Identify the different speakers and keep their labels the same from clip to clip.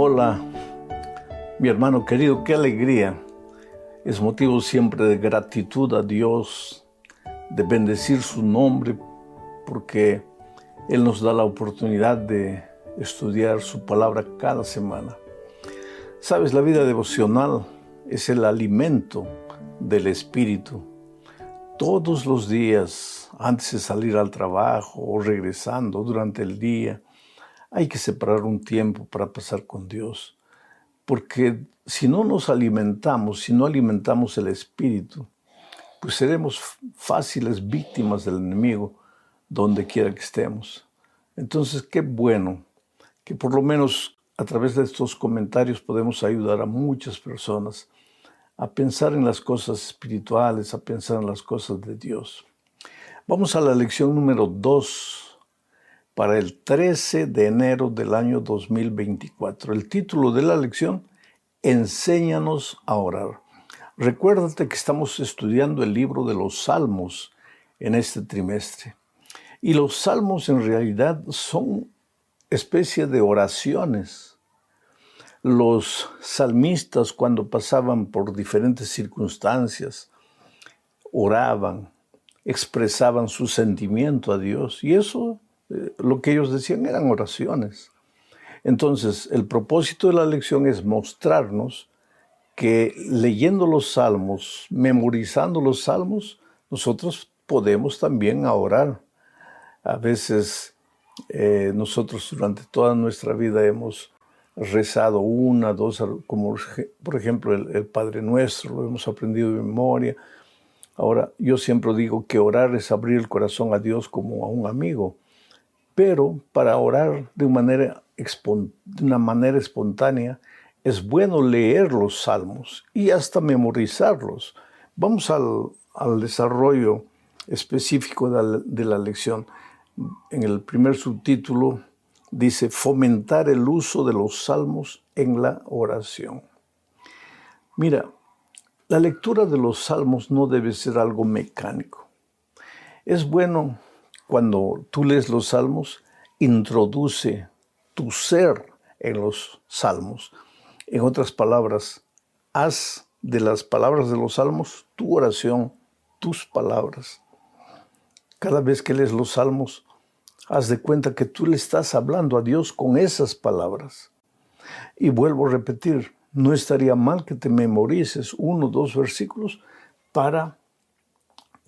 Speaker 1: Hola, mi hermano querido, qué alegría. Es motivo siempre de gratitud a Dios, de bendecir su nombre, porque Él nos da la oportunidad de estudiar su palabra cada semana. Sabes, la vida devocional es el alimento del Espíritu. Todos los días, antes de salir al trabajo o regresando durante el día, hay que separar un tiempo para pasar con Dios. Porque si no nos alimentamos, si no alimentamos el espíritu, pues seremos fáciles víctimas del enemigo donde quiera que estemos. Entonces, qué bueno que por lo menos a través de estos comentarios podemos ayudar a muchas personas a pensar en las cosas espirituales, a pensar en las cosas de Dios. Vamos a la lección número 2 para el 13 de enero del año 2024. El título de la lección: Enséñanos a orar. Recuérdate que estamos estudiando el libro de los Salmos en este trimestre. Y los Salmos en realidad son especie de oraciones. Los salmistas, cuando pasaban por diferentes circunstancias, oraban, expresaban su sentimiento a Dios. Y eso, lo que ellos decían, eran oraciones. Entonces, el propósito de la lección es mostrarnos que leyendo los salmos, memorizando los salmos, nosotros podemos también orar. A veces nosotros durante toda nuestra vida hemos rezado una, dos, como por ejemplo el Padre Nuestro, lo hemos aprendido de memoria. Ahora, yo siempre digo que orar es abrir el corazón a Dios como a un amigo, pero para orar de una manera espontánea, es bueno leer los salmos y hasta memorizarlos. Vamos al desarrollo específico de la lección. En el primer subtítulo dice: fomentar el uso de los salmos en la oración. Mira, la lectura de los salmos no debe ser algo mecánico. Es bueno, cuando tú lees los salmos, introduce tu ser en los salmos. En otras palabras, haz de las palabras de los salmos tu oración, tus palabras. Cada vez que lees los salmos, haz de cuenta que tú le estás hablando a Dios con esas palabras. Y vuelvo a repetir, no estaría mal que te memorices 1 o 2 versículos para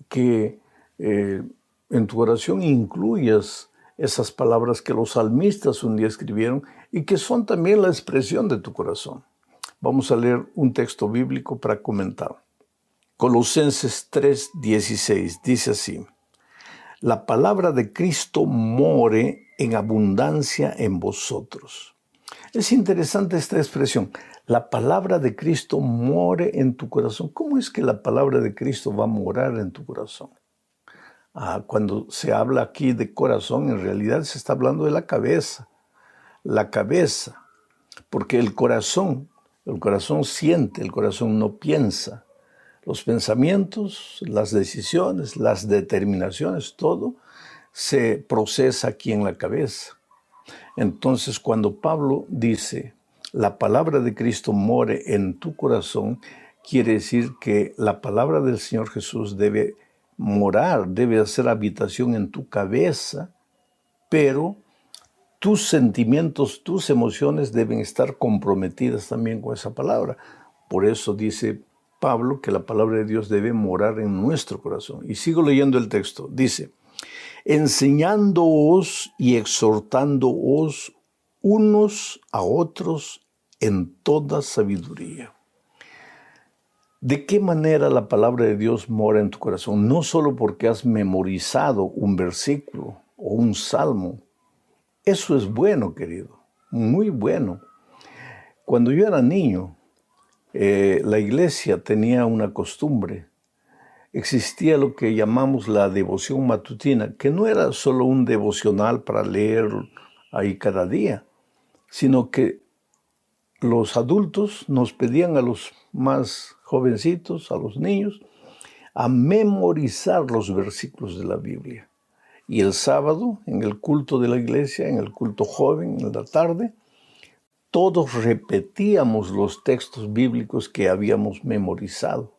Speaker 1: que en tu oración incluyas esas palabras que los salmistas un día escribieron y que son también la expresión de tu corazón. Vamos a leer un texto bíblico para comentar. Colosenses 3:16 dice así: la palabra de Cristo more en abundancia en vosotros. Es interesante esta expresión. La palabra de Cristo more en tu corazón. ¿Cómo es que la palabra de Cristo va a morar en tu corazón? Cuando se habla aquí de corazón, en realidad se está hablando de la cabeza. La cabeza, porque el corazón siente, el corazón no piensa. Los pensamientos, las decisiones, las determinaciones, todo se procesa aquí en la cabeza. Entonces, cuando Pablo dice, la palabra de Cristo more en tu corazón, quiere decir que la palabra del Señor Jesús debe morar, debe hacer habitación en tu cabeza, pero tus sentimientos, tus emociones deben estar comprometidas también con esa palabra. Por eso dice Pablo que la palabra de Dios debe morar en nuestro corazón. Y sigo leyendo el texto. Dice: enseñándoos y exhortándoos unos a otros en toda sabiduría. ¿De qué manera la palabra de Dios mora en tu corazón? No solo porque has memorizado un versículo o un salmo. Eso es bueno, querido, muy bueno. Cuando yo era niño, la iglesia tenía una costumbre. Existía lo que llamamos la devoción matutina, que no era solo un devocional para leer ahí cada día, sino que los adultos nos pedían a los más jovencitos, a los niños, a memorizar los versículos de la Biblia. Y el sábado, en el culto de la iglesia, en el culto joven, en la tarde, todos repetíamos los textos bíblicos que habíamos memorizado.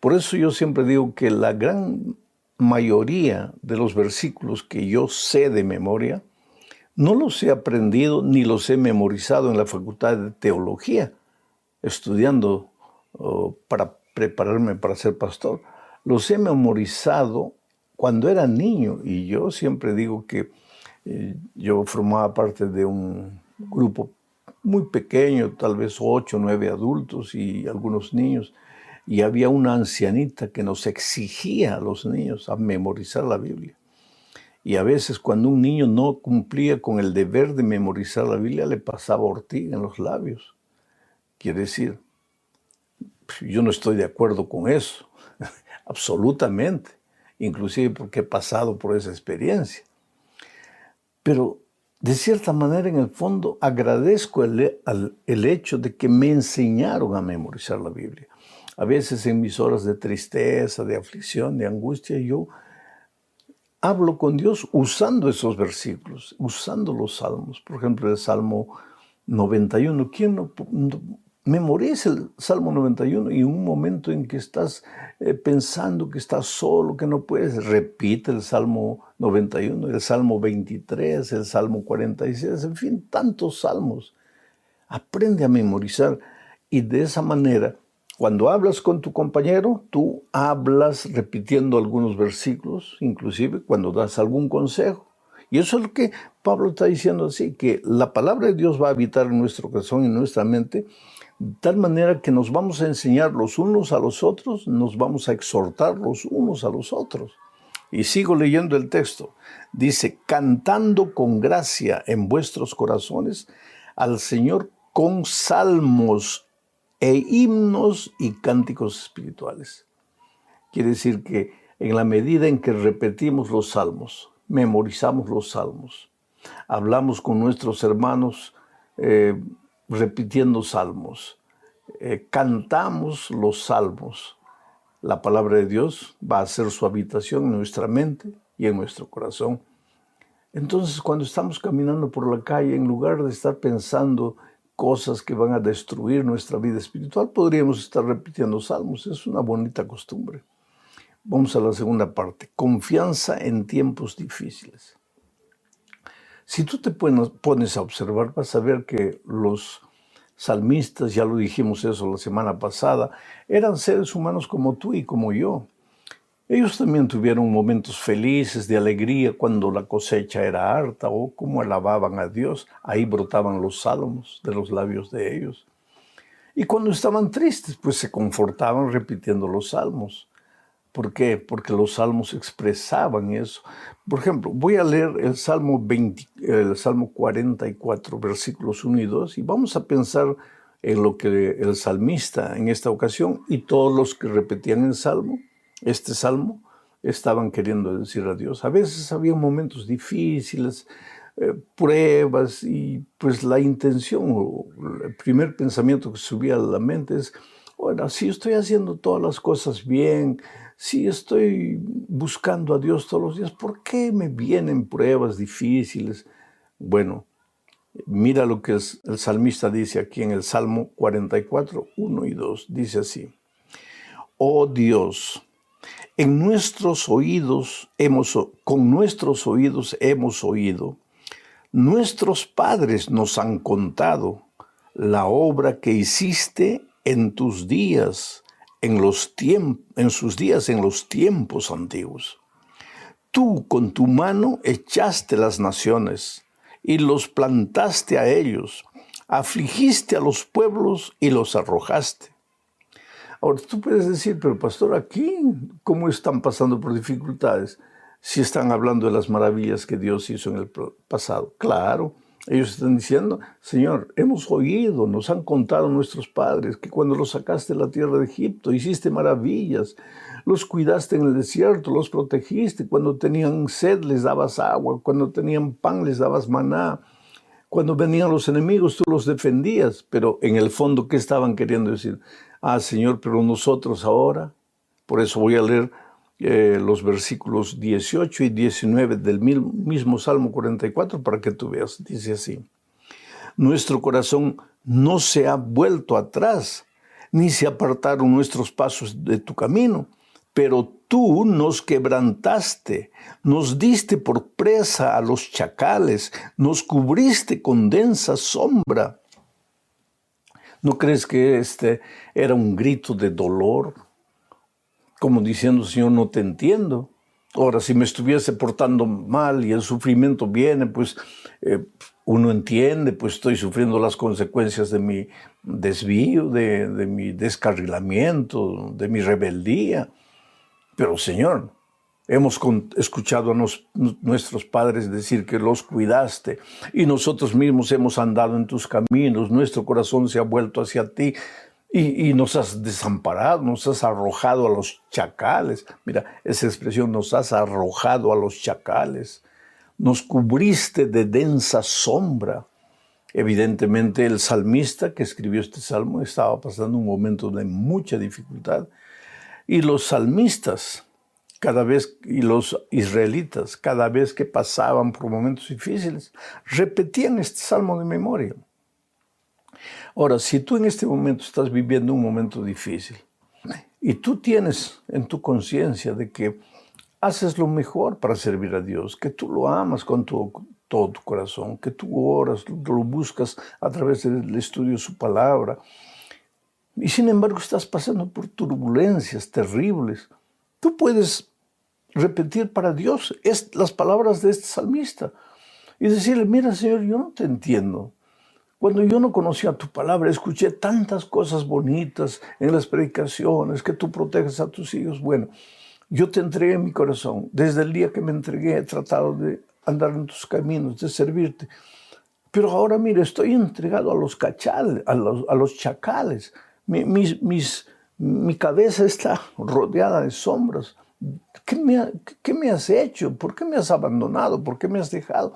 Speaker 1: Por eso yo siempre digo que la gran mayoría de los versículos que yo sé de memoria, no los he aprendido ni los he memorizado en la Facultad de Teología, estudiando para prepararme para ser pastor. Los he memorizado cuando era niño, y yo siempre digo que yo formaba parte de un grupo muy pequeño, tal vez 8 o 9 adultos y algunos niños, y había una ancianita que nos exigía a los niños a memorizar la Biblia. Y a veces cuando un niño no cumplía con el deber de memorizar la Biblia, le pasaba ortiga en los labios. Quiere decir, yo no estoy de acuerdo con eso, absolutamente, inclusive porque he pasado por esa experiencia. Pero de cierta manera, en el fondo, agradezco el hecho de que me enseñaron a memorizar la Biblia. A veces en mis horas de tristeza, de aflicción, de angustia, yo hablo con Dios usando esos versículos, usando los salmos. Por ejemplo, el Salmo 91. ¿Quién no memoriza el Salmo 91 y en un momento en que estás pensando que estás solo, que no puedes, repite el Salmo 91, el Salmo 23, el Salmo 46, en fin, tantos salmos. Aprende a memorizar y de esa manera, cuando hablas con tu compañero, tú hablas repitiendo algunos versículos, inclusive cuando das algún consejo. Y eso es lo que Pablo está diciendo así, que la palabra de Dios va a habitar en nuestro corazón y en nuestra mente, de tal manera que nos vamos a enseñar los unos a los otros, nos vamos a exhortar los unos a los otros. Y sigo leyendo el texto. Dice, cantando con gracia en vuestros corazones al Señor con salmos e himnos y cánticos espirituales. Quiere decir que en la medida en que repetimos los salmos, memorizamos los salmos, hablamos con nuestros hermanos repitiendo salmos, cantamos los salmos, la palabra de Dios va a hacer su habitación en nuestra mente y en nuestro corazón. Entonces, cuando estamos caminando por la calle, en lugar de estar pensando cosas que van a destruir nuestra vida espiritual, podríamos estar repitiendo salmos. Es una bonita costumbre. Vamos a la segunda parte. Confianza en tiempos difíciles. Si tú te pones a observar, vas a ver que los salmistas, ya lo dijimos eso la semana pasada, eran seres humanos como tú y como yo. Ellos también tuvieron momentos felices, de alegría, cuando la cosecha era harta o como alababan a Dios. Ahí brotaban los salmos de los labios de ellos. Y cuando estaban tristes, pues se confortaban repitiendo los salmos. ¿Por qué? Porque los salmos expresaban eso. Por ejemplo, voy a leer el Salmo 44, versículos 1 y 2, y vamos a pensar en lo que el salmista en esta ocasión y todos los que repetían este salmo, estaban queriendo decir a Dios. A veces había momentos difíciles, pruebas, y pues la intención o el primer pensamiento que subía a la mente es, bueno, si estoy haciendo todas las cosas bien, si estoy buscando a Dios todos los días, ¿por qué me vienen pruebas difíciles? Bueno, mira lo que el salmista dice aquí en el Salmo 44, 1 y 2. Dice así: Oh Dios, con nuestros oídos hemos oído, nuestros padres nos han contado la obra que hiciste en tus días, en los tiempos antiguos. Tú con tu mano echaste las naciones y los plantaste a ellos, afligiste a los pueblos y los arrojaste. Ahora, tú puedes decir, pero pastor, aquí, ¿cómo están pasando por dificultades? Si están hablando de las maravillas que Dios hizo en el pasado. Claro, ellos están diciendo, Señor, hemos oído, nos han contado nuestros padres que cuando los sacaste de la tierra de Egipto, hiciste maravillas, los cuidaste en el desierto, los protegiste, cuando tenían sed les dabas agua, cuando tenían pan les dabas maná, cuando venían los enemigos tú los defendías, pero en el fondo, ¿qué estaban queriendo decir? Ah, Señor, pero nosotros ahora, por eso voy a leer los versículos 18 y 19 del mismo Salmo 44 para que tú veas. Dice así: Nuestro corazón no se ha vuelto atrás, ni se apartaron nuestros pasos de tu camino. Pero tú nos quebrantaste, nos diste por presa a los chacales, nos cubriste con densa sombra. ¿No crees que este era un grito de dolor? Como diciendo, Señor, no te entiendo. Ahora, si me estuviese portando mal y el sufrimiento viene, pues uno entiende, pues estoy sufriendo las consecuencias de mi desvío, de mi descarrilamiento, de mi rebeldía. Pero, Señor, hemos escuchado a nuestros padres decir que los cuidaste y nosotros mismos hemos andado en tus caminos, nuestro corazón se ha vuelto hacia ti y nos has desamparado, nos has arrojado a los chacales. Mira, esa expresión, nos has arrojado a los chacales, nos cubriste de densa sombra. Evidentemente el salmista que escribió este salmo estaba pasando un momento de mucha dificultad. Y los salmistas, y los israelitas, cada vez que pasaban por momentos difíciles, repetían este salmo de memoria. Ahora, si tú en este momento estás viviendo un momento difícil y tú tienes en tu conciencia de que haces lo mejor para servir a Dios, que tú lo amas con todo tu corazón, que tú oras, lo buscas a través del estudio de su palabra, y sin embargo estás pasando por turbulencias terribles, tú puedes repetir para Dios las palabras de este salmista y decirle, mira, Señor, yo no te entiendo. Cuando yo no conocía tu palabra, escuché tantas cosas bonitas en las predicaciones, que tú proteges a tus hijos. Bueno, yo te entregué mi corazón. Desde el día que me entregué he tratado de andar en tus caminos, de servirte. Pero ahora, mira, estoy entregado a los chacales. Mi cabeza está rodeada de sombras. ¿Qué me has hecho? ¿Por qué me has abandonado? ¿Por qué me has dejado?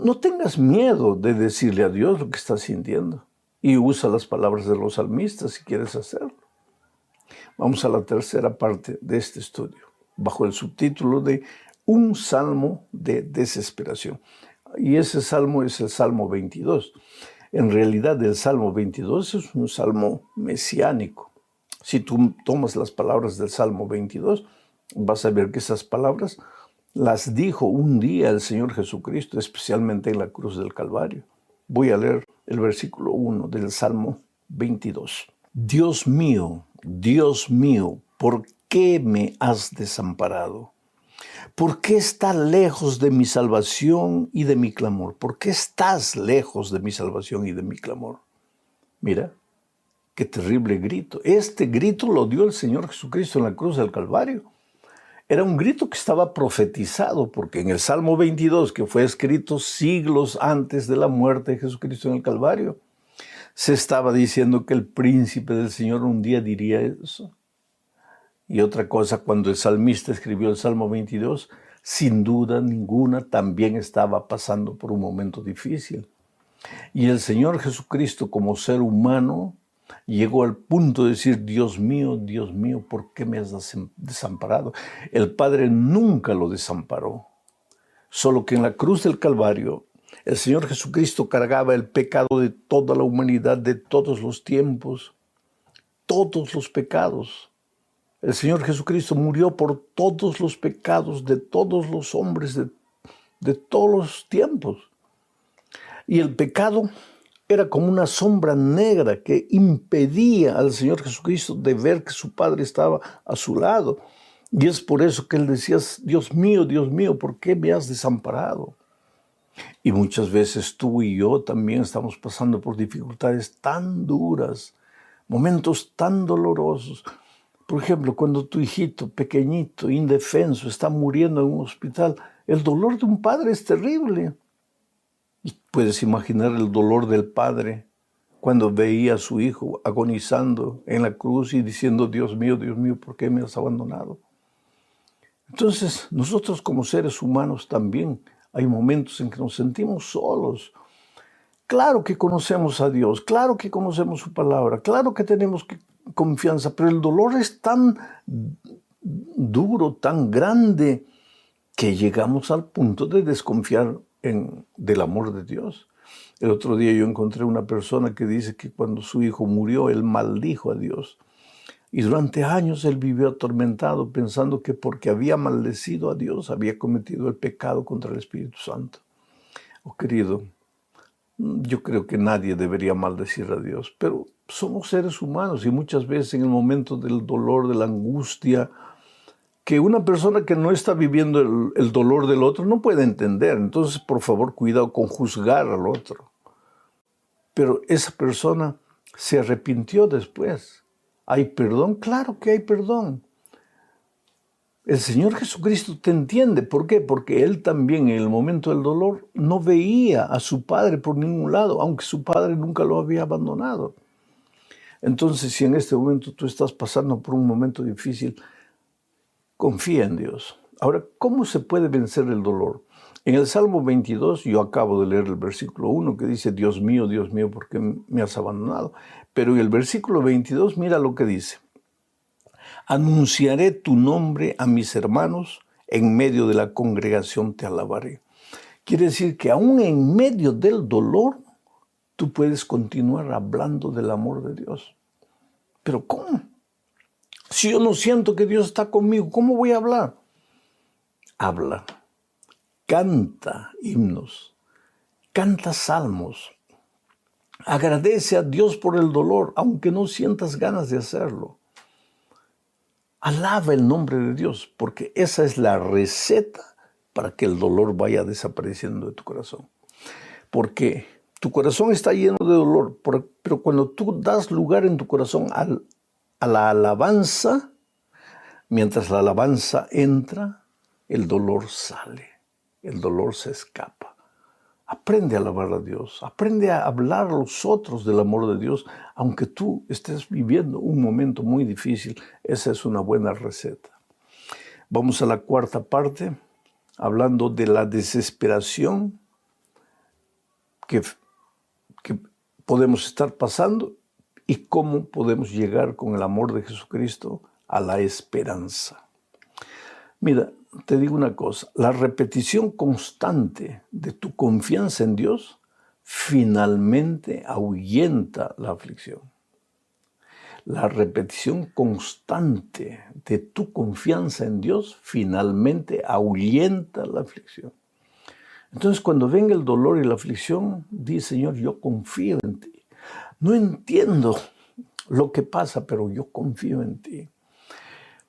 Speaker 1: No tengas miedo de decirle a Dios lo que estás sintiendo. Y usa las palabras de los salmistas si quieres hacerlo. Vamos a la tercera parte de este estudio, bajo el subtítulo de Un salmo de desesperación. Y ese salmo es el Salmo 22. En realidad, el Salmo 22 es un salmo mesiánico. Si tú tomas las palabras del Salmo 22, vas a ver que esas palabras las dijo un día el Señor Jesucristo, especialmente en la cruz del Calvario. Voy a leer el versículo 1 del Salmo 22. Dios mío, ¿por qué me has desamparado? ¿Por qué estás lejos de mi salvación y de mi clamor? ¿Por qué estás lejos de mi salvación y de mi clamor? Mira, qué terrible grito. Este grito lo dio el Señor Jesucristo en la cruz del Calvario. Era un grito que estaba profetizado, porque en el Salmo 22, que fue escrito siglos antes de la muerte de Jesucristo en el Calvario, se estaba diciendo que el príncipe del Señor un día diría eso. Y otra cosa, cuando el salmista escribió el Salmo 22, sin duda ninguna también estaba pasando por un momento difícil. Y el Señor Jesucristo, como ser humano, llegó al punto de decir, Dios mío, ¿por qué me has desamparado? El Padre nunca lo desamparó, solo que en la cruz del Calvario, el Señor Jesucristo cargaba el pecado de toda la humanidad, de todos los tiempos, todos los pecados. El Señor Jesucristo murió por todos los pecados de todos los hombres, de todos los tiempos. Y el pecado era como una sombra negra que impedía al Señor Jesucristo de ver que su Padre estaba a su lado. Y es por eso que Él decía, Dios mío, ¿por qué me has desamparado? Y muchas veces tú y yo también estamos pasando por dificultades tan duras, momentos tan dolorosos. Por ejemplo, cuando tu hijito pequeñito, indefenso, está muriendo en un hospital, el dolor de un padre es terrible. Y puedes imaginar el dolor del padre cuando veía a su hijo agonizando en la cruz y diciendo, Dios mío, ¿por qué me has abandonado? Entonces, nosotros como seres humanos también hay momentos en que nos sentimos solos. Claro que conocemos a Dios, claro que conocemos su palabra, claro que tenemos confianza, pero el dolor es tan duro, tan grande, que llegamos al punto de desconfiar del amor de Dios. El otro día yo encontré una persona que dice que cuando su hijo murió, él maldijo a Dios. Y durante años él vivió atormentado pensando que porque había maldecido a Dios, había cometido el pecado contra el Espíritu Santo. Oh, querido, yo creo que nadie debería maldecir a Dios, pero somos seres humanos y muchas veces en el momento del dolor, de la angustia, que una persona que no está viviendo el dolor del otro no puede entender. Entonces, por favor, cuidado con juzgar al otro. Pero esa persona se arrepintió después. ¿Hay perdón? Claro que hay perdón. El Señor Jesucristo te entiende. ¿Por qué? Porque Él también en el momento del dolor no veía a su Padre por ningún lado, aunque su Padre nunca lo había abandonado. Entonces, si en este momento tú estás pasando por un momento difícil, confía en Dios. Ahora, ¿cómo se puede vencer el dolor? En el Salmo 22, yo acabo de leer el versículo 1 que dice, Dios mío, ¿por qué me has abandonado? Pero en el versículo 22, mira lo que dice. Anunciaré tu nombre a mis hermanos, en medio de la congregación te alabaré. Quiere decir que aún en medio del dolor, tú puedes continuar hablando del amor de Dios. ¿Pero cómo? Si yo no siento que Dios está conmigo, ¿cómo voy a hablar? Habla, canta himnos, canta salmos, agradece a Dios por el dolor, aunque no sientas ganas de hacerlo. Alaba el nombre de Dios, porque esa es la receta para que el dolor vaya desapareciendo de tu corazón. Porque tu corazón está lleno de dolor, pero cuando tú das lugar en tu corazón a la alabanza, mientras la alabanza entra, el dolor sale, el dolor se escapa. Aprende a alabar a Dios, aprende a hablar a los otros del amor de Dios, aunque tú estés viviendo un momento muy difícil. Esa es una buena receta. Vamos a la cuarta parte, hablando de la desesperación que podemos estar pasando y cómo podemos llegar con el amor de Jesucristo a la esperanza. Mira, te digo una cosa, la repetición constante de tu confianza en Dios finalmente ahuyenta la aflicción. La repetición constante de tu confianza en Dios finalmente ahuyenta la aflicción. Entonces, cuando venga el dolor y la aflicción, di, Señor, yo confío en ti. No entiendo lo que pasa, pero yo confío en ti.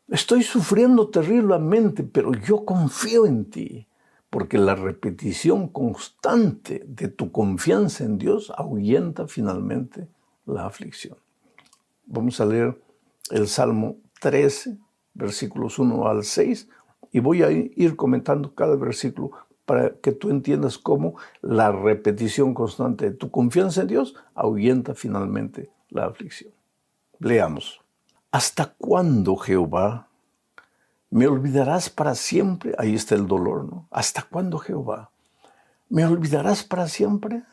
Speaker 1: Estoy sufriendo terriblemente, pero yo confío en ti, porque la repetición constante de tu confianza en Dios ahuyenta finalmente la aflicción. Vamos a leer el Salmo 13, versículos 1 al 6, y voy a ir comentando cada versículo para que tú entiendas cómo la repetición constante de tu confianza en Dios ahuyenta finalmente la aflicción. Leamos. ¿Hasta cuándo, Jehová? ¿Me olvidarás para siempre? Ahí está el dolor, ¿no? ¿Hasta cuándo, Jehová? ¿Me olvidarás para siempre?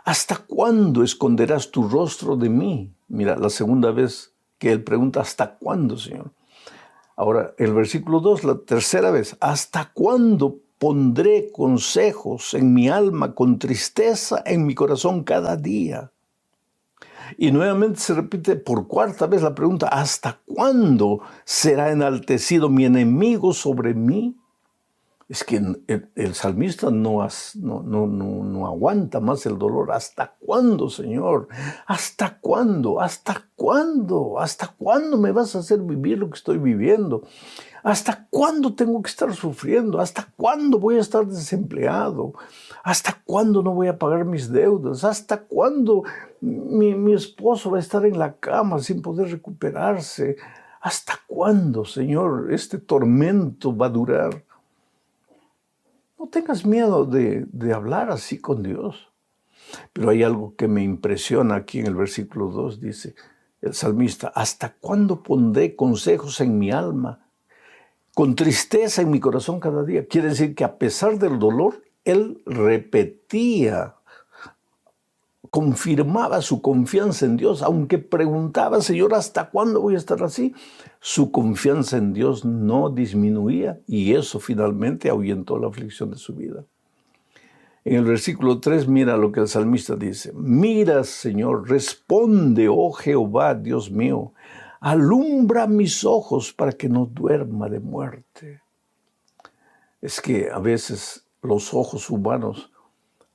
Speaker 1: ¿Hasta cuándo esconderás tu rostro de mí? Mira, la segunda vez que él pregunta, ¿hasta cuándo, Señor? Ahora, el versículo 2, la tercera vez, ¿hasta cuándo pondré consejos en mi alma con tristeza en mi corazón cada día? Y nuevamente se repite por cuarta vez la pregunta, ¿hasta cuándo será enaltecido mi enemigo sobre mí? Es que el salmista no aguanta más el dolor. ¿Hasta cuándo, Señor? ¿Hasta cuándo? ¿Hasta cuándo? ¿Hasta cuándo me vas a hacer vivir lo que estoy viviendo? ¿Hasta cuándo tengo que estar sufriendo? ¿Hasta cuándo voy a estar desempleado? ¿Hasta cuándo no voy a pagar mis deudas? ¿Hasta cuándo mi esposo va a estar en la cama sin poder recuperarse? ¿Hasta cuándo, Señor, este tormento va a durar? No tengas miedo de hablar así con Dios. Pero hay algo que me impresiona aquí en el versículo 2, dice el salmista, ¿hasta cuándo pondré consejos en mi alma? Con tristeza en mi corazón cada día. Quiere decir que a pesar del dolor, él repetía, confirmaba su confianza en Dios, aunque preguntaba, Señor, ¿hasta cuándo voy a estar así? Su confianza en Dios no disminuía y eso finalmente ahuyentó la aflicción de su vida. En el versículo 3, mira lo que el salmista dice. Mira, Señor, responde, oh Jehová, Dios mío, alumbra mis ojos para que no duerma de muerte. Es que a veces los ojos humanos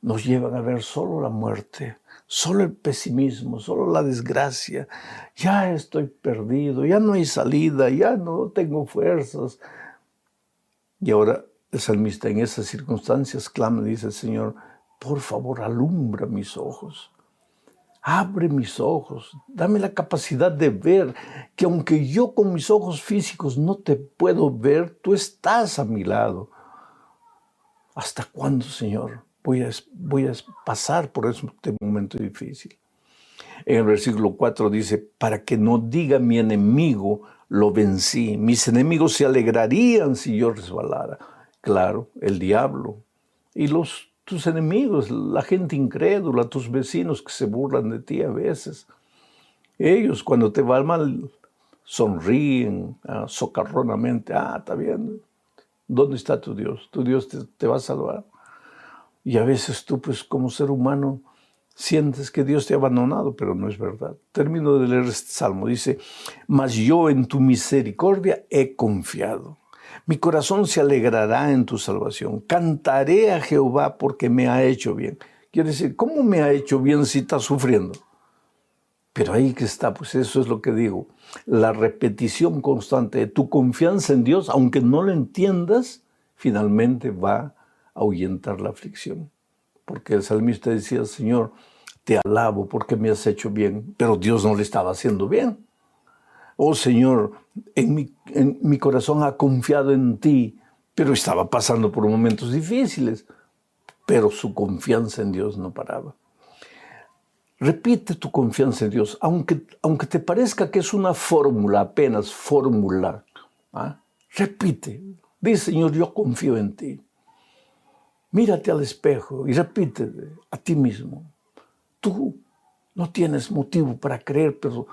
Speaker 1: nos llevan a ver solo la muerte, solo el pesimismo, solo la desgracia. Ya estoy perdido, ya no hay salida, ya no tengo fuerzas. Y ahora el salmista en esas circunstancias clama y dice, Señor, por favor, alumbra mis ojos. Abre mis ojos, dame la capacidad de ver que aunque yo con mis ojos físicos no te puedo ver, tú estás a mi lado. ¿Hasta cuándo, Señor, voy a pasar por este momento difícil? En el versículo 4 dice, para que no diga mi enemigo, lo vencí. Mis enemigos se alegrarían si yo resbalara. Claro, el diablo y tus enemigos, la gente incrédula, tus vecinos que se burlan de ti a veces. Ellos cuando te va mal sonríen socarronamente. Está bien. ¿Dónde está tu Dios? Tu Dios te va a salvar. Y a veces tú, pues como ser humano, sientes que Dios te ha abandonado, pero no es verdad. Termino de leer este salmo. Dice, mas yo en tu misericordia he confiado. Mi corazón se alegrará en tu salvación. Cantaré a Jehová porque me ha hecho bien. Quiere decir, ¿cómo me ha hecho bien si está sufriendo? Pero ahí que está, pues eso es lo que digo. La repetición constante de tu confianza en Dios, aunque no lo entiendas, finalmente va a ahuyentar la aflicción. Porque el salmista decía, Señor, te alabo porque me has hecho bien, pero Dios no le estaba haciendo bien. Oh Señor, en mi corazón ha confiado en ti, pero estaba pasando por momentos difíciles, pero su confianza en Dios no paraba. Repite tu confianza en Dios, aunque te parezca que es una fórmula, apenas fórmula. Repite, dice Señor, yo confío en ti. Mírate al espejo y repítete a ti mismo. Tú no tienes motivo para creer, pero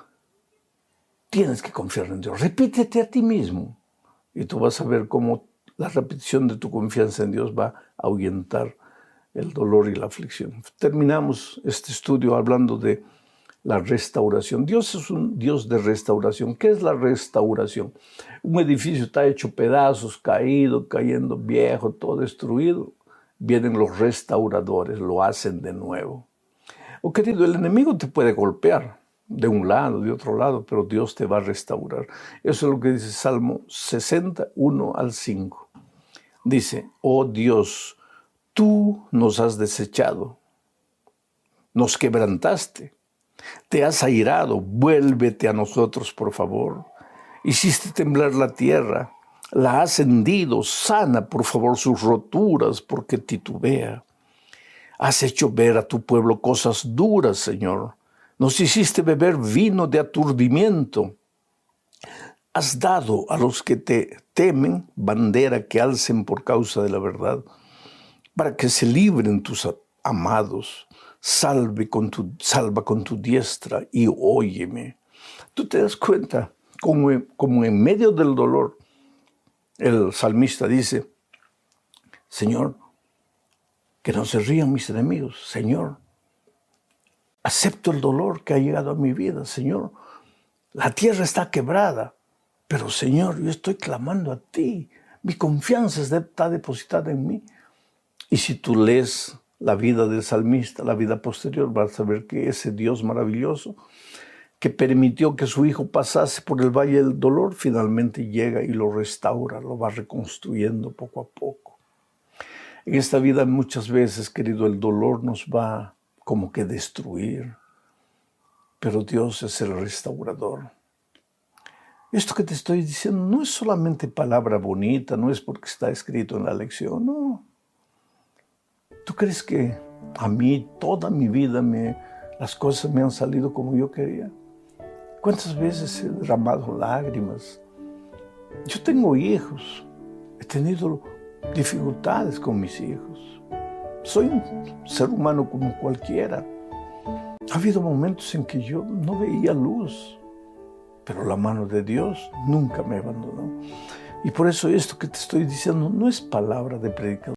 Speaker 1: tienes que confiar en Dios. Repítete a ti mismo y tú vas a ver cómo la repetición de tu confianza en Dios va a ahuyentar el dolor y la aflicción. Terminamos este estudio hablando de la restauración. Dios es un Dios de restauración. ¿Qué es la restauración? Un edificio está hecho pedazos, caído, cayendo viejo, todo destruido. Vienen los restauradores, lo hacen de nuevo. Oh, querido, el enemigo te puede golpear de un lado, de otro lado, pero Dios te va a restaurar. Eso es lo que dice Salmo 61 al 5. Dice, oh Dios, tú nos has desechado, nos quebrantaste, te has airado, vuélvete a nosotros, por favor. Hiciste temblar la tierra, la has hendido, sana, por favor, sus roturas, porque titubea. Has hecho ver a tu pueblo cosas duras, Señor. Nos hiciste beber vino de aturdimiento. Has dado a los que te temen bandera que alcen por causa de la verdad, para que se libren tus amados. Salva con tu diestra y óyeme. Tú te das cuenta, como en medio del dolor, el salmista dice, Señor, que no se rían mis enemigos. Señor, acepto el dolor que ha llegado a mi vida. Señor, la tierra está quebrada, pero Señor, yo estoy clamando a ti. Mi confianza está depositada en mí. Y si tú lees la vida del salmista, la vida posterior, vas a ver que ese Dios maravilloso que permitió que su hijo pasase por el valle del dolor, finalmente llega y lo restaura, lo va reconstruyendo poco a poco. En esta vida muchas veces, querido, el dolor nos va como que destruir, pero Dios es el restaurador. Esto que te estoy diciendo no es solamente palabra bonita, no es porque está escrito en la lección, no. ¿Tú crees que a mí toda mi vida las cosas me han salido como yo quería? ¿Cuántas veces he derramado lágrimas? Yo tengo hijos, he tenido dificultades con mis hijos. Soy un ser humano como cualquiera. Ha habido momentos en que yo no veía luz, pero la mano de Dios nunca me abandonó. Y por eso esto que te estoy diciendo no es palabra de predicador.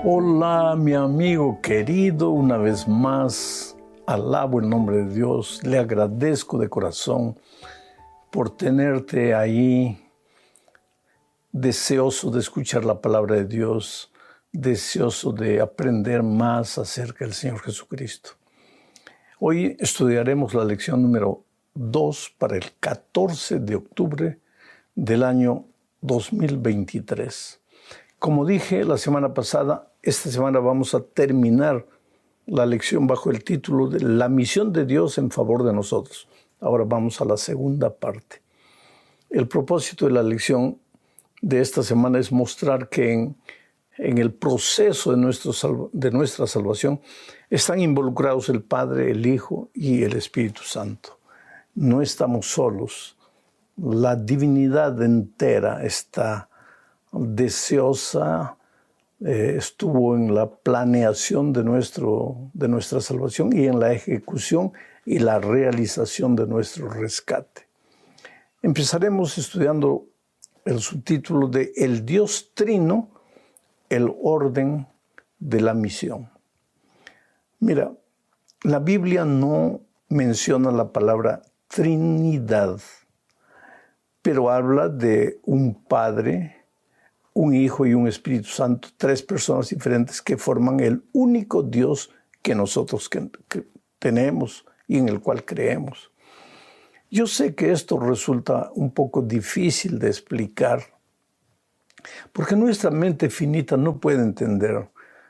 Speaker 1: Hola, mi amigo querido, una vez más alabo el nombre de Dios, le agradezco de corazón por tenerte ahí, deseoso de escuchar la palabra de Dios, deseoso de aprender más acerca del Señor Jesucristo. Hoy estudiaremos la lección número 2 para el 14 de octubre del año 2023. Como dije la semana pasada, esta semana vamos a terminar la lección bajo el título de La misión de Dios en favor de nosotros. Ahora vamos a la segunda parte. El propósito de la lección de esta semana es mostrar que en el proceso de nuestra salvación están involucrados el Padre, el Hijo y el Espíritu Santo. No estamos solos. La divinidad entera está deseosa, estuvo en la planeación de nuestra salvación y en la ejecución y la realización de nuestro rescate. Empezaremos estudiando el subtítulo de El Dios Trino, el orden de la misión. Mira, la Biblia no menciona la palabra Trinidad, pero habla de un Padre, un Hijo y un Espíritu Santo, tres personas diferentes que forman el único Dios que nosotros que tenemos y en el cual creemos. Yo sé que esto resulta un poco difícil de explicar, porque nuestra mente finita no puede entender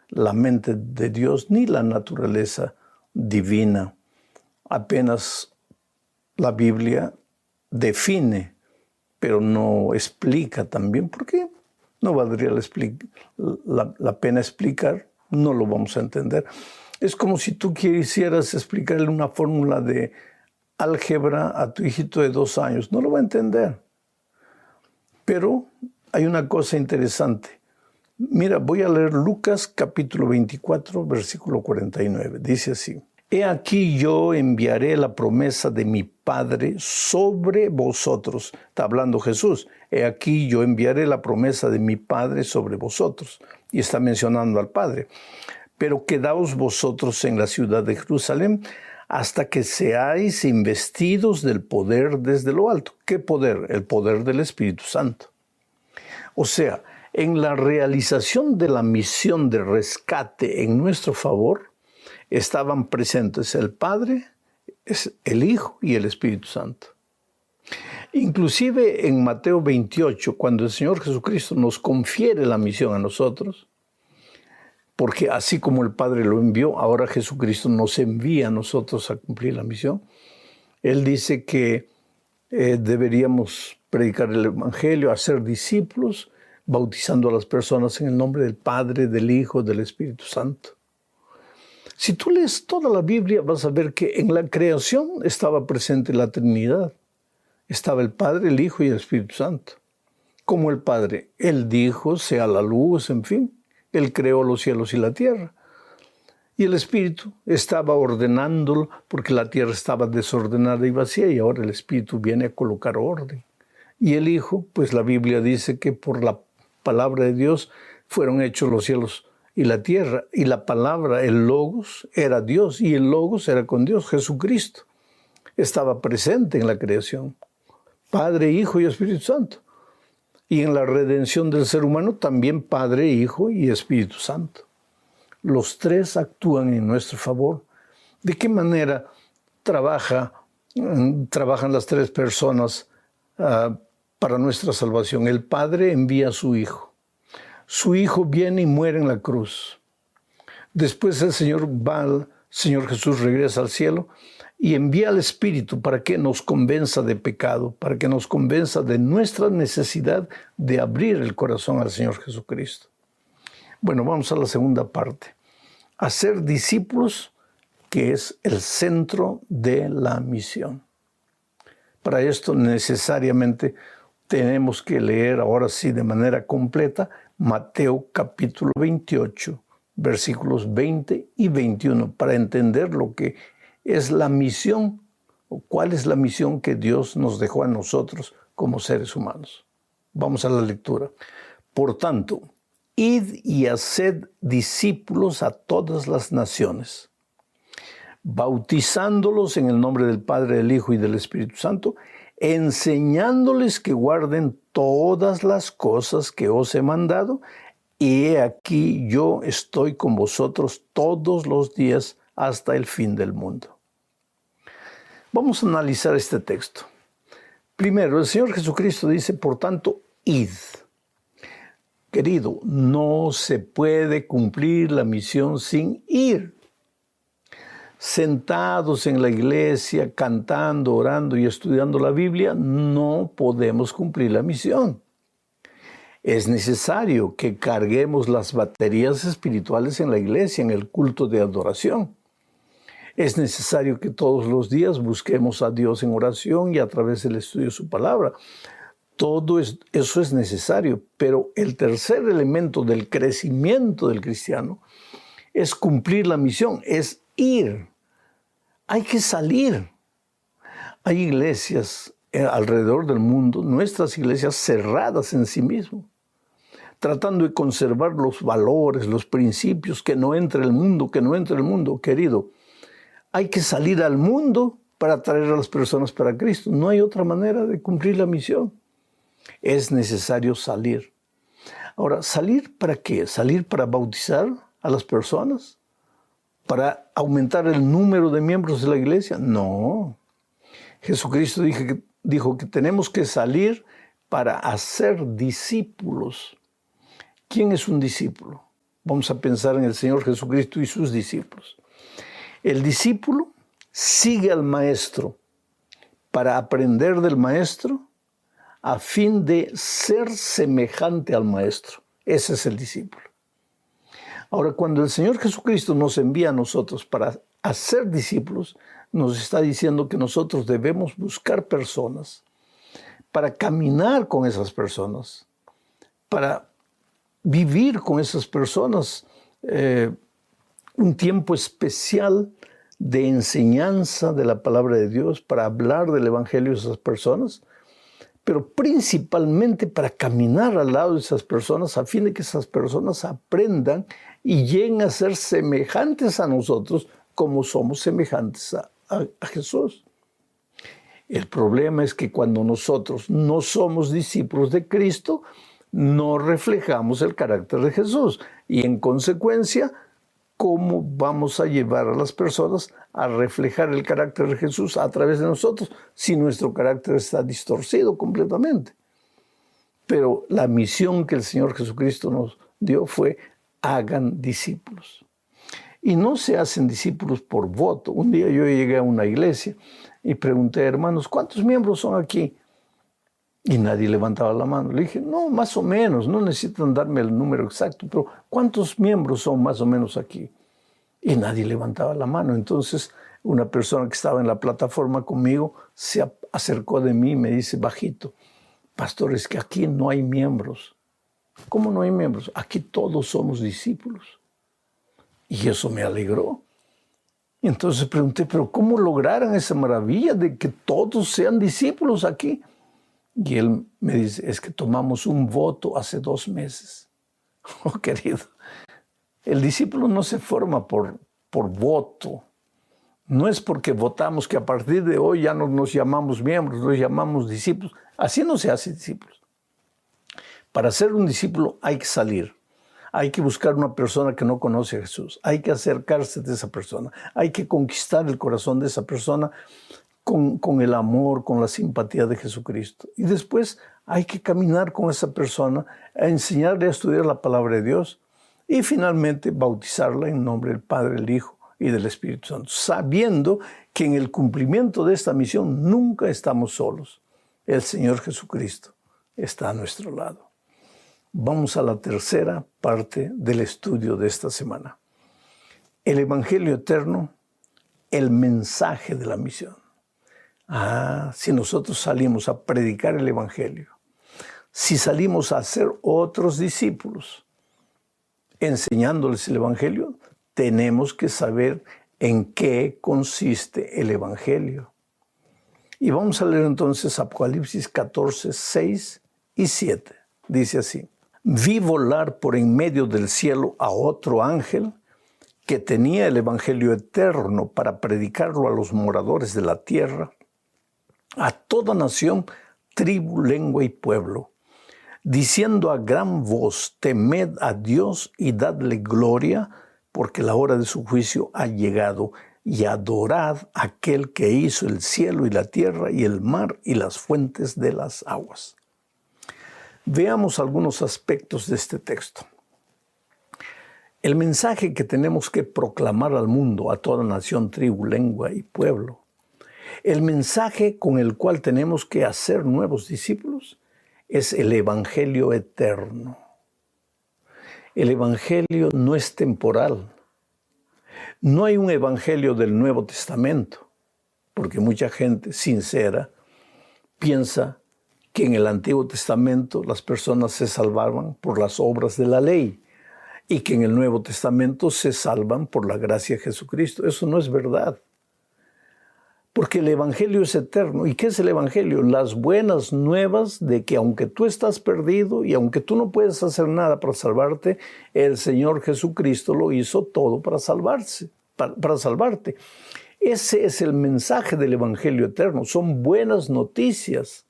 Speaker 1: la mente de Dios ni la naturaleza divina. Apenas la Biblia define, pero no explica también. ¿Por qué? No valdría la pena explicar, no lo vamos a entender. Es como si tú quisieras explicarle una fórmula de álgebra a tu hijito de 2 años. No lo va a entender. Pero hay una cosa interesante. Mira, voy a leer Lucas capítulo 24, versículo 49. Dice así: He aquí yo enviaré la promesa de mi Padre sobre vosotros. Está hablando Jesús. He aquí yo enviaré la promesa de mi Padre sobre vosotros. Y está mencionando al Padre. Pero quedaos vosotros en la ciudad de Jerusalén hasta que seáis investidos del poder desde lo alto. ¿Qué poder? El poder del Espíritu Santo. O sea, en la realización de la misión de rescate en nuestro favor, estaban presentes el Padre, el Hijo y el Espíritu Santo. Inclusive en Mateo 28, cuando el Señor Jesucristo nos confiere la misión a nosotros, porque así como el Padre lo envió, ahora Jesucristo nos envía a nosotros a cumplir la misión. Él dice que deberíamos predicar el Evangelio, hacer discípulos, bautizando a las personas en el nombre del Padre, del Hijo, del Espíritu Santo. Si tú lees toda la Biblia, vas a ver que en la creación estaba presente la Trinidad. Estaba el Padre, el Hijo y el Espíritu Santo. Como el Padre, Él dijo, sea la luz, en fin. Él creó los cielos y la tierra. Y el Espíritu estaba ordenándolo porque la tierra estaba desordenada y vacía y ahora el Espíritu viene a colocar orden. Y el Hijo, pues la Biblia dice que por la palabra de Dios fueron hechos los cielos y la tierra. Y la palabra, el Logos, era Dios y el Logos era con Dios. Jesucristo estaba presente en la creación. Padre, Hijo y Espíritu Santo. Y en la redención del ser humano también Padre, Hijo y Espíritu Santo. Los tres actúan en nuestro favor. ¿De qué manera trabajan las tres personas para nuestra salvación? El Padre envía a su Hijo. Su Hijo viene y muere en la cruz. Después el Señor Jesús regresa al cielo y envía al Espíritu para que nos convenza de pecado, para que nos convenza de nuestra necesidad de abrir el corazón al Señor Jesucristo. Bueno, vamos a la segunda parte. Hacer discípulos, que es el centro de la misión. Para esto necesariamente tenemos que leer ahora sí de manera completa Mateo capítulo 28, versículos 20 y 21, para entender lo que es la misión, o cuál es la misión que Dios nos dejó a nosotros como seres humanos. Vamos a la lectura. Por tanto, id y haced discípulos a todas las naciones, bautizándolos en el nombre del Padre, del Hijo y del Espíritu Santo, enseñándoles que guarden todas las cosas que os he mandado, y he aquí yo estoy con vosotros todos los días hasta el fin del mundo. Vamos a analizar este texto. Primero, el Señor Jesucristo dice, por tanto, id. Querido, no se puede cumplir la misión sin ir. Sentados en la iglesia, cantando, orando y estudiando la Biblia, no podemos cumplir la misión. Es necesario que carguemos las baterías espirituales en la iglesia, en el culto de adoración. Es necesario que todos los días busquemos a Dios en oración y a través del estudio de su palabra. Todo eso es necesario, pero el tercer elemento del crecimiento del cristiano es cumplir la misión, es ir. Hay que salir. Hay iglesias alrededor del mundo, nuestras iglesias cerradas en sí mismas, tratando de conservar los valores, los principios, que no entre el mundo, que no entre el mundo, querido. Hay que salir al mundo para traer a las personas para Cristo. No hay otra manera de cumplir la misión. Es necesario salir. Ahora, ¿salir para qué? ¿Salir para bautizar a las personas? ¿Para aumentar el número de miembros de la iglesia? No. Jesucristo dijo que tenemos que salir para hacer discípulos. ¿Quién es un discípulo? Vamos a pensar en el Señor Jesucristo y sus discípulos. El discípulo sigue al maestro para aprender del maestro a fin de ser semejante al maestro. Ese es el discípulo. Ahora, cuando el Señor Jesucristo nos envía a nosotros para hacer discípulos, nos está diciendo que nosotros debemos buscar personas para caminar con esas personas, para vivir con esas personas un tiempo especial de enseñanza de la palabra de Dios, para hablar del evangelio a esas personas, pero principalmente para caminar al lado de esas personas a fin de que esas personas aprendan y lleguen a ser semejantes a nosotros como somos semejantes a Jesús. El problema es que cuando nosotros no somos discípulos de Cristo, no reflejamos el carácter de Jesús y en consecuencia, ¿cómo vamos a llevar a las personas a reflejar el carácter de Jesús a través de nosotros si nuestro carácter está distorcido completamente? Pero la misión que el Señor Jesucristo nos dio fue: hagan discípulos. Y no se hacen discípulos por voto. Un día yo llegué a una iglesia y pregunté, hermanos, ¿cuántos miembros son aquí? Y nadie levantaba la mano. Le dije, no, más o menos, no necesitan darme el número exacto, pero ¿cuántos miembros son más o menos aquí? Y nadie levantaba la mano. Entonces una persona que estaba en la plataforma conmigo se acercó de mí y me dice bajito, pastor, es que aquí no hay miembros. ¿Cómo no hay miembros? Aquí todos somos discípulos. Y eso me alegró. Y entonces pregunté, pero ¿cómo lograron esa maravilla de que todos sean discípulos aquí? Y él me dice, es que tomamos un voto hace 2 meses. Oh, querido, el discípulo no se forma por voto. No es porque votamos que a partir de hoy ya no nos llamamos miembros, nos llamamos discípulos. Así no se hace discípulos. Para ser un discípulo hay que salir. Hay que buscar una persona que no conoce a Jesús. Hay que acercarse de esa persona. Hay que conquistar el corazón de esa persona con el amor, con la simpatía de Jesucristo. Y después hay que caminar con esa persona, a enseñarle a estudiar la palabra de Dios y finalmente bautizarla en nombre del Padre, del Hijo y del Espíritu Santo, sabiendo que en el cumplimiento de esta misión nunca estamos solos. El Señor Jesucristo está a nuestro lado. Vamos a la tercera parte del estudio de esta semana. El Evangelio eterno, el mensaje de la misión. Si nosotros salimos a predicar el Evangelio, si salimos a hacer otros discípulos, enseñándoles el Evangelio, tenemos que saber en qué consiste el Evangelio. Y vamos a leer entonces Apocalipsis 14, 6 y 7. Dice así, vi volar por en medio del cielo a otro ángel que tenía el evangelio eterno para predicarlo a los moradores de la tierra, a toda nación, tribu, lengua y pueblo, diciendo a gran voz: temed a Dios y dadle gloria, porque la hora de su juicio ha llegado, y adorad a aquel que hizo el cielo y la tierra y el mar y las fuentes de las aguas. Veamos algunos aspectos de este texto. El mensaje que tenemos que proclamar al mundo, a toda nación, tribu, lengua y pueblo, el mensaje con el cual tenemos que hacer nuevos discípulos, es el evangelio eterno. El evangelio no es temporal. No hay un evangelio del Nuevo Testamento, porque mucha gente sincera piensa que en el Antiguo Testamento las personas se salvaban por las obras de la ley y que en el Nuevo Testamento se salvan por la gracia de Jesucristo. Eso no es verdad, porque el evangelio es eterno. ¿Y qué es el evangelio? Las buenas nuevas de que aunque tú estás perdido y aunque tú no puedes hacer nada para salvarte, el Señor Jesucristo lo hizo todo para salvarte. Ese es el mensaje del evangelio eterno. Son buenas noticias.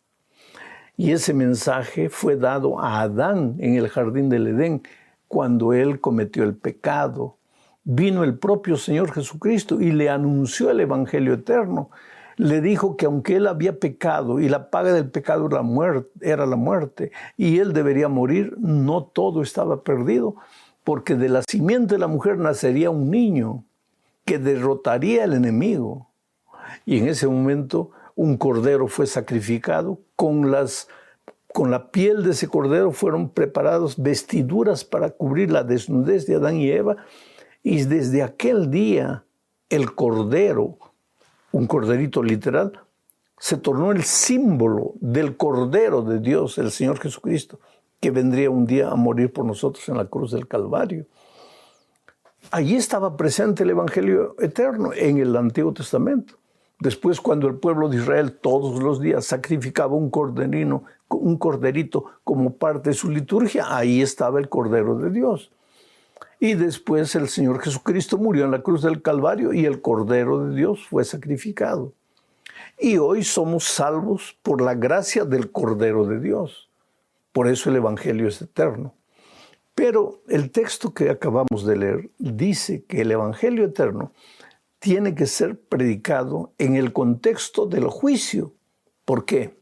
Speaker 1: Y ese mensaje fue dado a Adán en el jardín del Edén cuando él cometió el pecado. Vino el propio Señor Jesucristo y le anunció el evangelio eterno. Le dijo que aunque él había pecado y la paga del pecado era la muerte y él debería morir, no todo estaba perdido, porque de la simiente de la mujer nacería un niño que derrotaría al enemigo. Y en ese momento un cordero fue sacrificado. Con la piel de ese cordero fueron preparadas vestiduras para cubrir la desnudez de Adán y Eva. Y desde aquel día el cordero, un corderito literal, se tornó el símbolo del Cordero de Dios, el Señor Jesucristo, que vendría un día a morir por nosotros en la cruz del Calvario. Allí estaba presente el evangelio eterno en el Antiguo Testamento. Después, cuando el pueblo de Israel todos los días sacrificaba un corderito como parte de su liturgia, ahí estaba el Cordero de Dios. Y después el Señor Jesucristo murió en la cruz del Calvario y el Cordero de Dios fue sacrificado. Y hoy somos salvos por la gracia del Cordero de Dios. Por eso el evangelio es eterno. Pero el texto que acabamos de leer dice que el evangelio eterno tiene que ser predicado en el contexto del juicio. ¿Por qué?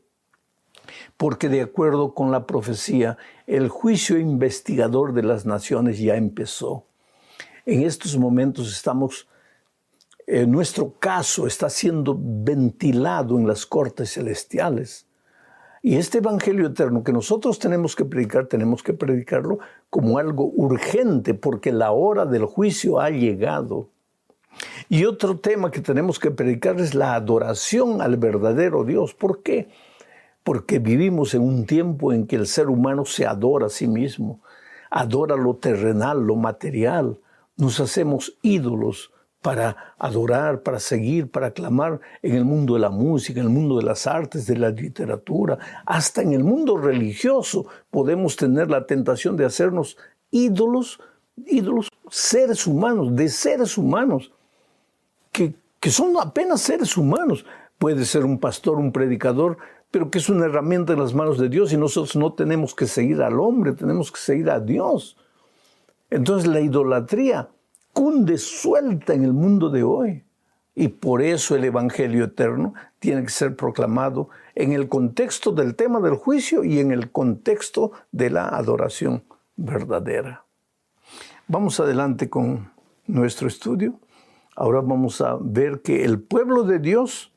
Speaker 1: Porque de acuerdo con la profecía, el juicio investigador de las naciones ya empezó. En estos momentos nuestro caso está siendo ventilado en las cortes celestiales. Y este evangelio eterno que nosotros tenemos que predicarlo como algo urgente, porque la hora del juicio ha llegado. Y otro tema que tenemos que predicar es la adoración al verdadero Dios. ¿Por qué? Porque vivimos en un tiempo en que el ser humano se adora a sí mismo, adora lo terrenal, lo material. Nos hacemos ídolos para adorar, para seguir, para clamar en el mundo de la música, en el mundo de las artes, de la literatura, hasta en el mundo religioso podemos tener la tentación de hacernos ídolos, seres humanos, de seres humanos, que son apenas seres humanos. Puede ser un pastor, un predicador, pero que es una herramienta en las manos de Dios y nosotros no tenemos que seguir al hombre, tenemos que seguir a Dios. Entonces la idolatría cunde suelta en el mundo de hoy y por eso el evangelio eterno tiene que ser proclamado en el contexto del tema del juicio y en el contexto de la adoración verdadera. Vamos adelante con nuestro estudio. Ahora vamos a ver que el pueblo de Dios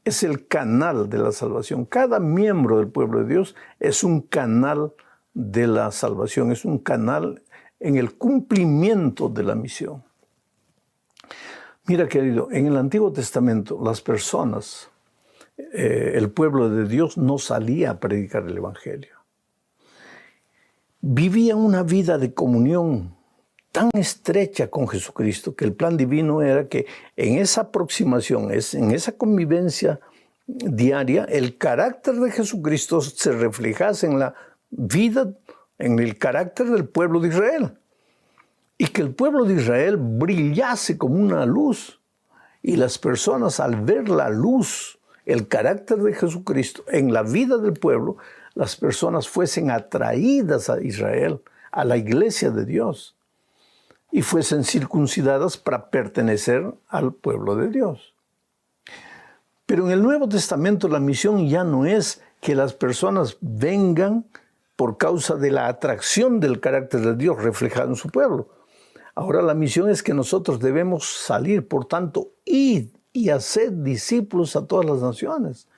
Speaker 1: es el canal de la salvación. Cada miembro del pueblo de Dios es un canal de la salvación, es un canal en el cumplimiento de la misión. Mira, querido, en el Antiguo Testamento las personas, el pueblo de Dios no salía a predicar el evangelio. Vivían una vida de comunión tan estrecha con Jesucristo que el plan divino era que en esa aproximación, en esa convivencia diaria, el carácter de Jesucristo se reflejase en la vida en el carácter del pueblo de Israel. Y que el pueblo de Israel brillase como una luz. Y las personas, al ver la luz, el carácter de Jesucristo en la vida del pueblo, las personas fuesen atraídas a Israel, a la iglesia de Dios, y fuesen circuncidadas para pertenecer al pueblo de Dios. Pero en el Nuevo Testamento la misión ya no es que las personas vengan por causa de la atracción del carácter de Dios reflejado en su pueblo. Ahora la misión es que nosotros debemos salir, por tanto, ir y hacer discípulos a todas las naciones.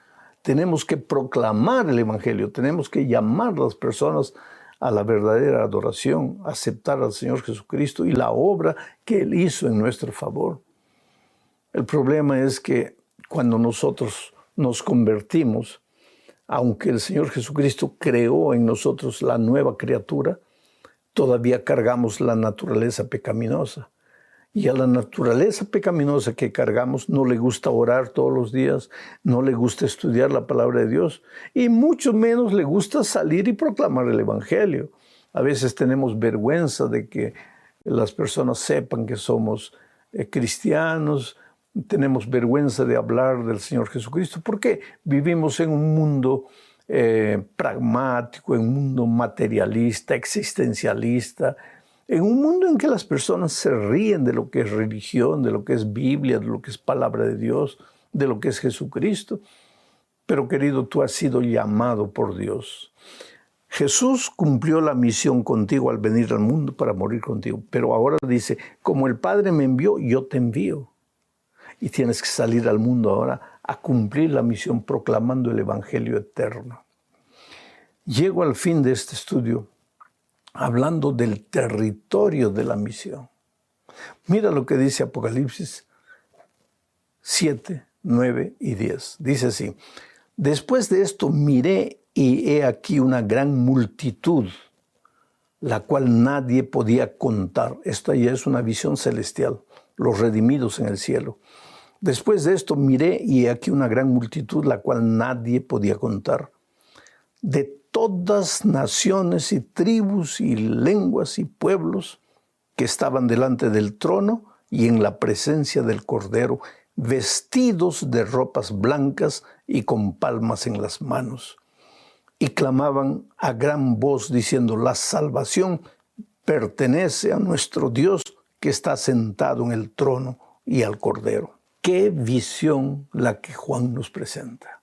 Speaker 1: Tenemos que proclamar el Evangelio, tenemos que llamar a las personas a la verdadera adoración, aceptar al Señor Jesucristo y la obra que Él hizo en nuestro favor. El problema es que cuando nosotros nos convertimos, aunque el Señor Jesucristo creó en nosotros la nueva criatura, todavía cargamos la naturaleza pecaminosa. Y a la naturaleza pecaminosa que cargamos no le gusta orar todos los días, no le gusta estudiar la palabra de Dios y mucho menos le gusta salir y proclamar el Evangelio. A veces tenemos vergüenza de que las personas sepan que somos cristianos, tenemos vergüenza de hablar del Señor Jesucristo porque vivimos en un mundo pragmático, en un mundo materialista, existencialista, en un mundo en que las personas se ríen de lo que es religión, de lo que es Biblia, de lo que es palabra de Dios, de lo que es Jesucristo. Pero querido, tú has sido llamado por Dios. Jesús cumplió la misión contigo al venir al mundo para morir contigo. Pero ahora dice, como el Padre me envió, yo te envío. Y tienes que salir al mundo ahora a cumplir la misión proclamando el Evangelio eterno. Llego al fin de este estudio hablando del territorio de la misión. Mira lo que dice Apocalipsis 7, 9 y 10. Dice así, después de esto miré y he aquí una gran multitud, la cual nadie podía contar. Esta ya es una visión celestial, los redimidos en el cielo. Después de esto miré y he aquí una gran multitud, la cual nadie podía contar, de todas naciones y tribus y lenguas y pueblos que estaban delante del trono y en la presencia del Cordero, vestidos de ropas blancas y con palmas en las manos. Y clamaban a gran voz diciendo, la salvación pertenece a nuestro Dios que está sentado en el trono y al Cordero. Qué visión la que Juan nos presenta.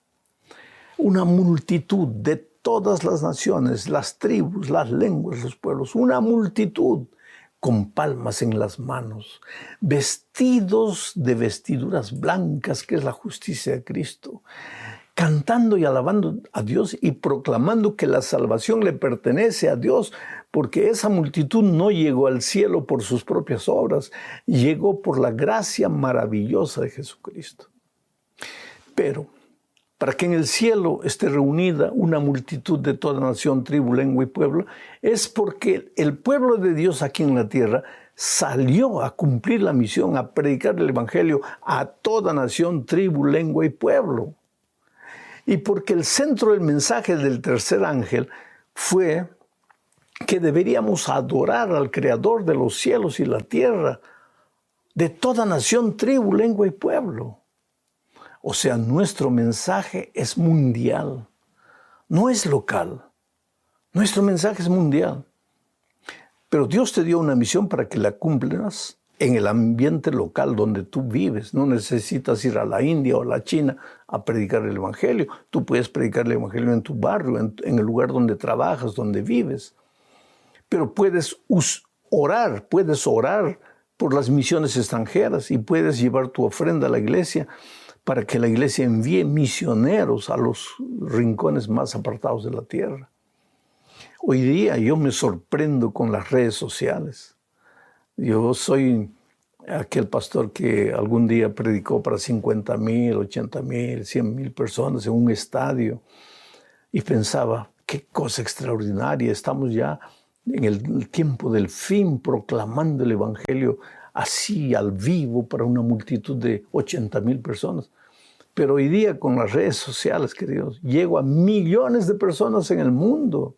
Speaker 1: Una multitud de todas las naciones, las tribus, las lenguas, los pueblos, una multitud con palmas en las manos, vestidos de vestiduras blancas, que es la justicia de Cristo, cantando y alabando a Dios y proclamando que la salvación le pertenece a Dios, porque esa multitud no llegó al cielo por sus propias obras, llegó por la gracia maravillosa de Jesucristo. Pero para que en el cielo esté reunida una multitud de toda nación, tribu, lengua y pueblo, es porque el pueblo de Dios aquí en la tierra salió a cumplir la misión, a predicar el Evangelio a toda nación, tribu, lengua y pueblo. Y porque el centro del mensaje del tercer ángel fue que deberíamos adorar al Creador de los cielos y la tierra, de toda nación, tribu, lengua y pueblo. O sea, nuestro mensaje es mundial, no es local. Nuestro mensaje es mundial. Pero Dios te dio una misión para que la cumplas en el ambiente local donde tú vives. No necesitas ir a la India o a la China a predicar el Evangelio. Tú puedes predicar el Evangelio en tu barrio, en el lugar donde trabajas, donde vives. Pero puedes orar por las misiones extranjeras y puedes llevar tu ofrenda a la iglesia para que la iglesia envíe misioneros a los rincones más apartados de la tierra. Hoy día yo me sorprendo con las redes sociales. Yo soy aquel pastor que algún día predicó para 50,000, 80,000, 100,000 personas en un estadio y pensaba, qué cosa extraordinaria, estamos ya en el tiempo del fin proclamando el Evangelio así al vivo para una multitud de 80,000 personas. Pero hoy día con las redes sociales, queridos, llego a millones de personas en el mundo.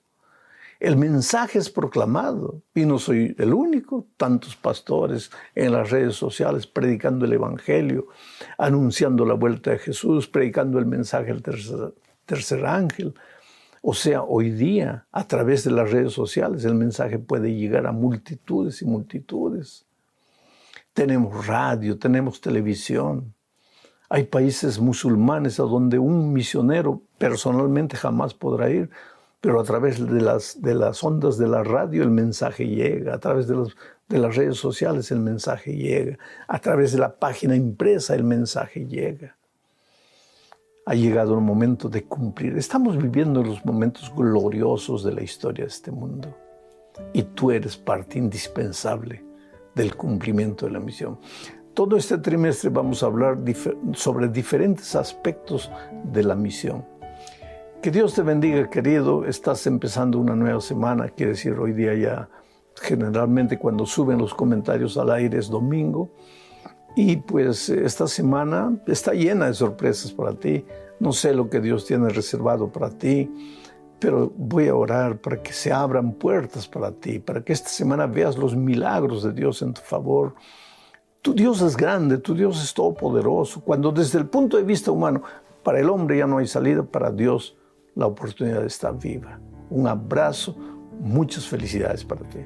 Speaker 1: El mensaje es proclamado y no soy el único. Tantos pastores en las redes sociales predicando el Evangelio, anunciando la vuelta de Jesús, predicando el mensaje del tercer ángel. O sea, hoy día, a través de las redes sociales, el mensaje puede llegar a multitudes y multitudes. Tenemos radio, tenemos televisión. Hay países musulmanes a donde un misionero personalmente jamás podrá ir, pero a través de las ondas de la radio el mensaje llega, a través de las redes sociales el mensaje llega, a través de la página impresa el mensaje llega. Ha llegado el momento de cumplir. Estamos viviendo los momentos gloriosos de la historia de este mundo y tú eres parte indispensable del cumplimiento de la misión. Todo este trimestre vamos a hablar sobre diferentes aspectos de la misión. Que Dios te bendiga, querido. Estás empezando una nueva semana, quiere decir hoy día ya, generalmente cuando suben los comentarios al aire es domingo. Y pues esta semana está llena de sorpresas para ti. No sé lo que Dios tiene reservado para ti, pero voy a orar para que se abran puertas para ti, para que esta semana veas los milagros de Dios en tu favor. Tu Dios es grande, tu Dios es todopoderoso. Cuando desde el punto de vista humano, para el hombre ya no hay salida, para Dios la oportunidad está viva. Un abrazo, muchas felicidades para ti.